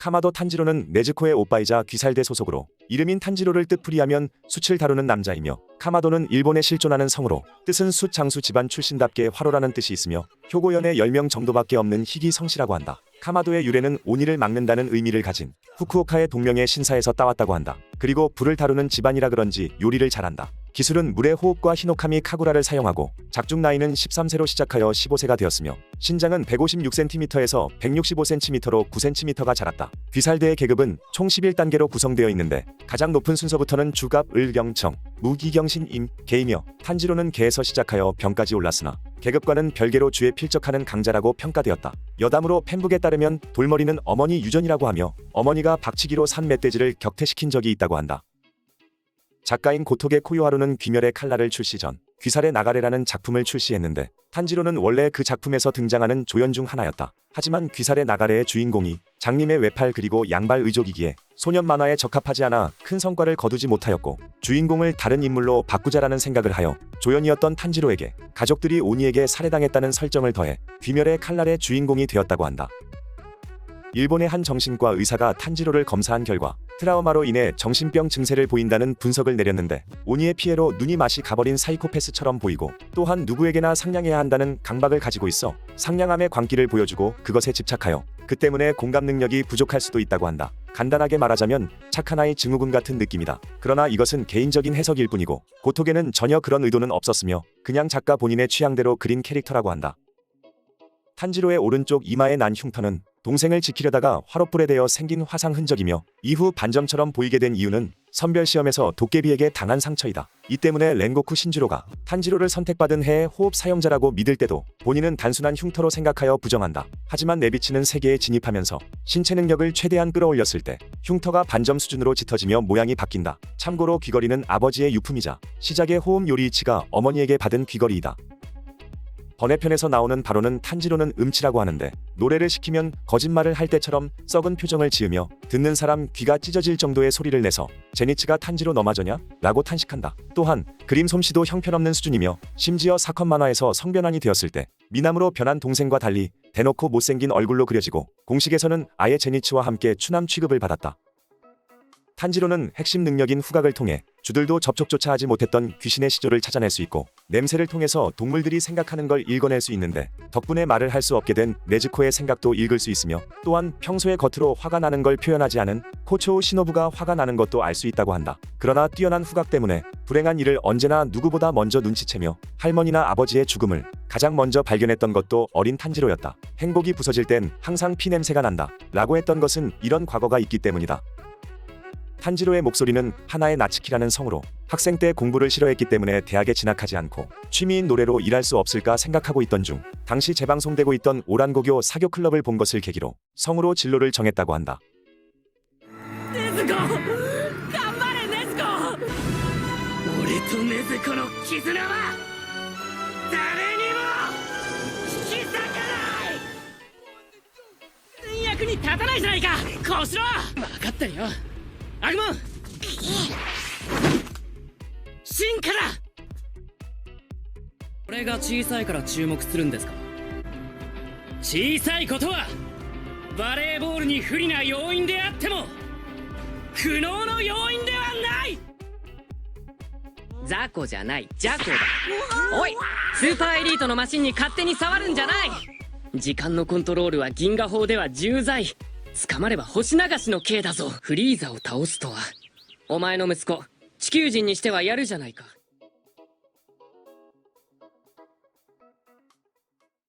카마도 탄지로는 네즈코의 오빠이자 귀살대 소속으로 이름인 탄지로를 뜻풀이하면 숯을 다루는 남자이며, 카마도는 일본에 실존하는 성으로 뜻은 숯 장수 집안 출신답게 화로라는 뜻이 있으며 효고연에 10명 정도밖에 없는 희귀 성씨라고 한다. 카마도의 유래는 온이를 막는다는 의미를 가진 후쿠오카의 동명의 신사에서 따왔다고 한다. 그리고 불을 다루는 집안이라 그런지 요리를 잘한다. 기술은 물의 호흡과 히노카미 카구라를 사용하고 작중 나이는 13세로 시작하여 15세가 되었으며 신장은 156cm에서 165cm로 9cm가 자랐다. 귀살대의 계급은 총 11단계로 구성되어 있는데 가장 높은 순서부터는 주갑, 을, 경청, 무기경신, 임, 개이며 탄지로는 개에서 시작하여 병까지 올랐으나 계급과는 별개로 주에 필적하는 강자라고 평가되었다. 여담으로 팬북에 따르면 돌머리는 어머니 유전이라고 하며 어머니가 박치기로 산 멧돼지를 격퇴시킨 적이 있다고 한다. 작가인 고토게 코요하루는 귀멸의 칼날을 출시 전 귀살의 나가레라는 작품을 출시했는데 탄지로는 원래 그 작품에서 등장하는 조연 중 하나였다. 하지만 귀살의 나가레의 주인공이 장님의 외팔 그리고 양발 의족이기에 소년 만화에 적합하지 않아 큰 성과를 거두지 못하였고 주인공을 다른 인물로 바꾸자라는 생각을 하여 조연이었던 탄지로에게 가족들이 오니에게 살해당했다는 설정을 더해 귀멸의 칼날의 주인공이 되었다고 한다. 일본의 한 정신과 의사가 탄지로를 검사한 결과 트라우마로 인해 정신병 증세를 보인다는 분석을 내렸는데 오니의 피해로 눈이 맛이 가버린 사이코패스처럼 보이고 또한 누구에게나 상냥해야 한다는 강박을 가지고 있어 상냥함의 광기를 보여주고 그것에 집착하여 그 때문에 공감 능력이 부족할 수도 있다고 한다. 간단하게 말하자면 착한 아이 증후군 같은 느낌이다. 그러나 이것은 개인적인 해석일 뿐이고 고토게는 전혀 그런 의도는 없었으며 그냥 작가 본인의 취향대로 그린 캐릭터라고 한다. 탄지로의 오른쪽 이마에 난 흉터는 동생을 지키려다가 화롯불에 대어 생긴 화상 흔적이며 이후 반점처럼 보이게 된 이유는 선별시험에서 도깨비에게 당한 상처이다. 이 때문에 렌고쿠 신지로가 탄지로를 선택받은 해의 호흡 사용자라고 믿을 때도 본인은 단순한 흉터로 생각하여 부정한다. 하지만 내비치는 세계에 진입하면서 신체 능력을 최대한 끌어올렸을 때 흉터가 반점 수준으로 짙어지며 모양이 바뀐다. 참고로 귀걸이는 아버지의 유품이자 시작의 호흡 요리이치가 어머니에게 받은 귀걸이이다. 번외편에서 나오는 바로는 탄지로는 음치라고 하는데 노래를 시키면 거짓말을 할 때처럼 썩은 표정을 지으며 듣는 사람 귀가 찢어질 정도의 소리를 내서 제니츠가 탄지로 너마저냐? 라고 탄식한다. 또한 그림 솜씨도 형편없는 수준이며 심지어 사컷 만화에서 성변환이 되었을 때 미남으로 변한 동생과 달리 대놓고 못생긴 얼굴로 그려지고 공식에서는 아예 제니츠와 함께 추남 취급을 받았다. 탄지로는 핵심 능력인 후각을 통해 주들도 접촉조차 하지 못했던 귀신의 시조를 찾아낼 수 있고 냄새를 통해서 동물들이 생각하는 걸 읽어낼 수 있는데 덕분에 말을 할 수 없게 된 네즈코의 생각도 읽을 수 있으며 또한 평소에 겉으로 화가 나는 걸 표현하지 않은 코초우 시노부가 화가 나는 것도 알 수 있다고 한다. 그러나 뛰어난 후각 때문에 불행한 일을 언제나 누구보다 먼저 눈치채며 할머니나 아버지의 죽음을 가장 먼저 발견했던 것도 어린 탄지로였다. 행복이 부서질 땐 항상 피 냄새가 난다 라고 했던 것은 이런 과거가 있기 때문이다. 탄지로의 목소리는 하나의 나츠키라는 성으로 학생 때 공부를 싫어했기 때문에 대학에 진학하지 않고 취미인 노래로 일할 수 없을까 생각하고 있던 중 당시 재방송되고 있던 오란고교 사교 클럽을 본 것을 계기로 성으로 진로를 정했다고 한다. 네즈코! 간발해 네즈코! 俺とネズコの絆は誰にも引き裂かない！役に立たないじゃないか小四郎！分かったよアグモン進化だ俺が小さいから注目するんですか小さいことはバレーボールに不利な要因であっても苦悩の要因ではない雑魚じゃないジャコだおいスーパーエリートのマシンに勝手に触るんじゃない時間のコントロールは銀河法では重罪捕まれば星流しの刑だぞフリーザを倒すとはお前の息子地球人にしてはやるじゃないか